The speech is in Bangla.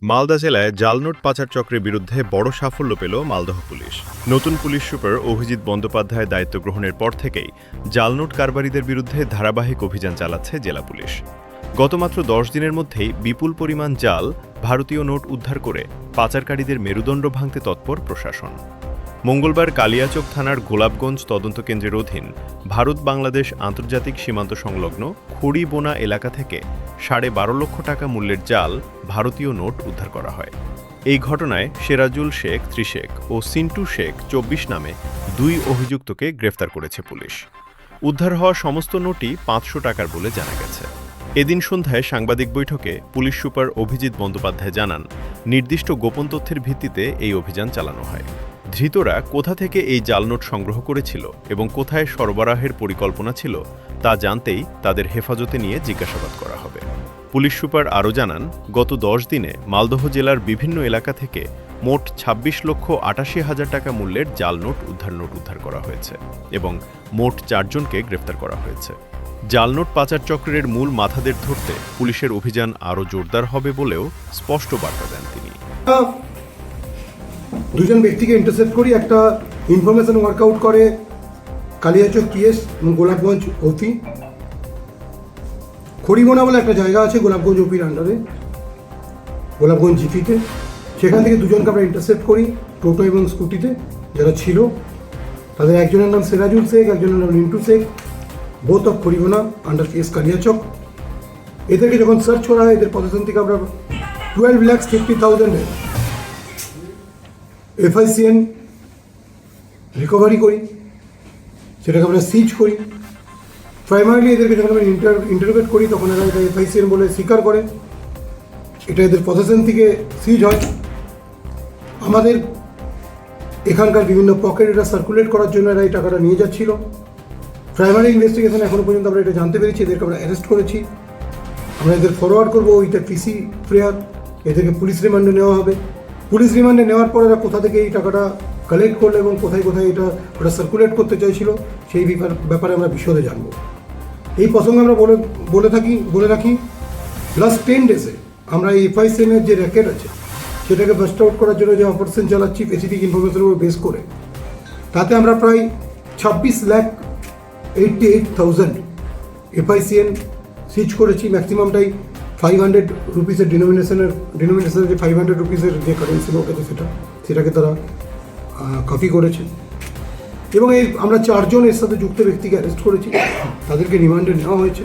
মালদা জেলায় জালনোট পাচার চক্রের বিরুদ্ধে বড় সাফল্য পেল মালদহ পুলিশ। নতুন পুলিশ সুপার অভিজিৎ বন্দ্যোপাধ্যায় দায়িত্ব গ্রহণের পর থেকেই জালনোট কারবারিদের বিরুদ্ধে ধারাবাহিক অভিযান চালাচ্ছে জেলা পুলিশ। গত মাত্র 10 দিনের মধ্যেই বিপুল পরিমাণ জাল ভারতীয় নোট উদ্ধার করে পাচারকারীদের মেরুদণ্ড ভাঙতে তৎপর প্রশাসন। মঙ্গলবার কালিয়াচক থানার গোলাপগঞ্জ তদন্ত কেন্দ্রের অধীন ভারত বাংলাদেশ আন্তর্জাতিক সীমান্ত সংলগ্ন খড়িবোনা এলাকা থেকে 12.5 লক্ষ টাকা মূল্যের জাল ভারতীয় নোট উদ্ধার করা হয়। এই ঘটনায় সেরাজুল শেখ 30 ও সিন্টু শেখ 24 নামে 2 অভিযুক্তকে গ্রেফতার করেছে পুলিশ। উদ্ধার হওয়া সমস্ত নোটই 500 টাকার বলে জানা গেছে। এদিন সন্ধ্যায় সাংবাদিক বৈঠকে পুলিশ সুপার অভিজিৎ বন্দ্যোপাধ্যায় জানান, নির্দিষ্ট গোপন তথ্যের ভিত্তিতে এই অভিযান চালানো হয়। ধৃতরা কোথা থেকে এই জাল নোট সংগ্রহ করেছিল এবং কোথায় সরবরাহের পরিকল্পনা ছিল তা জানতেই তাদের হেফাজতে নিয়ে জিজ্ঞাসাবাদ করা হবে। পুলিশ সুপার আরও জানান, গত 10 দিনে মালদহ জেলার বিভিন্ন এলাকা থেকে মোট 26,88,000 টাকা মূল্যের জাল নোট উদ্ধার করা হয়েছে এবং মোট 4 জনকে গ্রেফতার করা হয়েছে। জাল নোট পাচার চক্রের মূল মাথাদের ধরতে পুলিশের অভিযান আরও জোরদার হবে বলেও স্পষ্ট বার্তা দেন তিনি। দুজন ব্যক্তিকে ইন্টারসেপ্ট করি, একটা ইনফরমেশন ওয়ার্কআউট করে কালিয়াচক পিএস এবং গোলাপগঞ্জ ওপি। খড়িবোনা বলে একটা জায়গা আছে গোলাপগঞ্জ ওপির আন্ডারে, গোলাপগঞ্জ জিপিতে। সেখান থেকে দুজনকে আমরা ইন্টারসেপ্ট করি টোটো এবং স্কুটিতে যারা ছিল। তাদের একজনের নাম সেরাজুল শেখ, একজনের নাম Rintu Sheikh, both of Kharibona under PS Kaliachak. এদেরকে যখন সার্চ করা হয় এদের পজিশন থেকে আমরা 12,50,000 FICN রিকভারি করি, সেটাকে আমরা সিজ করি। প্রাইমারিলি এদেরকে যখন আমরা ইন্টারোগেট করি তখন এরা এটা FICN বলে স্বীকার করে। এটা এদের পজিশন থেকে সিজ হয়। আমাদের এখানকার বিভিন্ন পকেট এটা সার্কুলেট করার জন্য এরা এই টাকাটা নিয়ে যাচ্ছিল। প্রাইমারি ইনভেস্টিগেশন এখনো পর্যন্ত আমরা এটা জানতে পেরেছি, এদেরকে আমরা অ্যারেস্ট করেছি। আমরা এদের ফরওয়ার্ড করবো উইথ PC প্রেয়ার। এদেরকে পুলিশ রিমান্ডে নেওয়া হবে। পুলিশ রিমান্ডে নেওয়ার পর এরা কোথা থেকে এই টাকাটা কালেক্ট করলো এবং কোথায় কোথায় ওটা সার্কুলেট করতে চাইছিল সেই ব্যাপারে আমরা বিশদে জানবো। এই প্রসঙ্গে আমরা বলে রাখি লাস্ট 10 ডেজে আমরা এই FICN-এর যে র্যাকেট আছে সেটাকে বাস্ট আউট করার জন্য যে অপারেশন চালাচ্ছি স্পেসিফিক ইনফরমেশনের উপর বেস করে, তাতে আমরা প্রায় 26,88,000 FICN সিজ করেছি। ম্যাক্সিমামটাই 500 রুপিসের ডিনোমিনেশনের যে 500 রুপিসের যে কারেন্সি নোট আছে সেটাকে তারা কপি করেছে। এবং আমরা 4 জন এর সাথে যুক্ত ব্যক্তিকে অ্যারেস্ট করেছি, তাদেরকে রিমান্ডে নেওয়া হয়েছে।